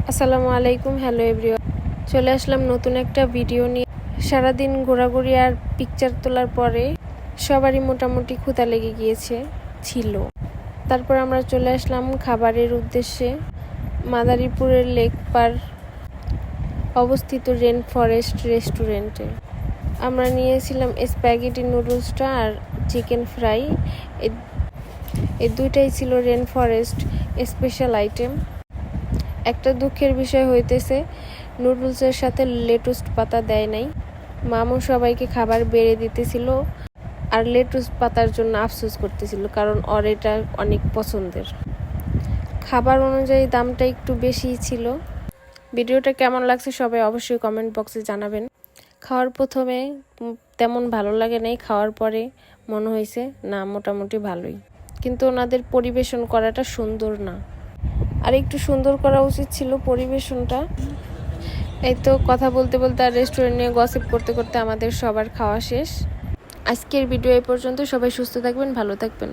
আসসালামু আলাইকুম। Hello everyone, চলে আসলাম নতুন একটা ভিডিও নিয়ে। সারাদিন ঘোরাঘুরি আর পিকচার তোলার পরে সবারই মোটামুটি ক্ষুধা লেগে ছিল। তারপর আমরা চলে আসলাম খাবারের উদ্দেশ্যে মাদারীপুরের লেক পার অবস্থিত রেন ফরেস্ট রেস্টুরেন্টে। আমরা নিয়েছিলাম স্প্যাগেটি নুডলসটা আর চিকেন ফ্রাই। এই দুইটাই ছিল রেন ফরেস্ট স্পেশাল আইটেম। একটা দুঃখের বিষয় হইতেছে নুডলসের সাথে লেটুস পাতা দেয় নাই। মামু সবাইকে খাবার বেড়ে দিতেছিল আর লেটুস পাতার জন্য আফসোস করতেছিল, কারণ ওর এটা অনেক পছন্দের। খাবার অনুযায়ী দামটা একটু বেশিই ছিল। ভিডিওটা কেমন লাগছে সবাই অবশ্যই কমেন্ট বক্সে জানাবেন। খাওয়ার প্রথমে তেমন ভালো লাগে নাই, খাওয়ার পরে মনে হয়েছে না মোটামুটি ভালোই, কিন্তু ওনাদের পরিবেশন করাটা সুন্দর না, আর একটু সুন্দর করা উচিত ছিল পরিবেশনটা। এই তো কথা বলতে বলতে আর রেস্টুরেন্ট নিয়ে গসিপ করতে করতে আমাদের সবার খাওয়া শেষ। আজকের ভিডিও এই পর্যন্ত। সবাই সুস্থ থাকবেন, ভালো থাকবেন।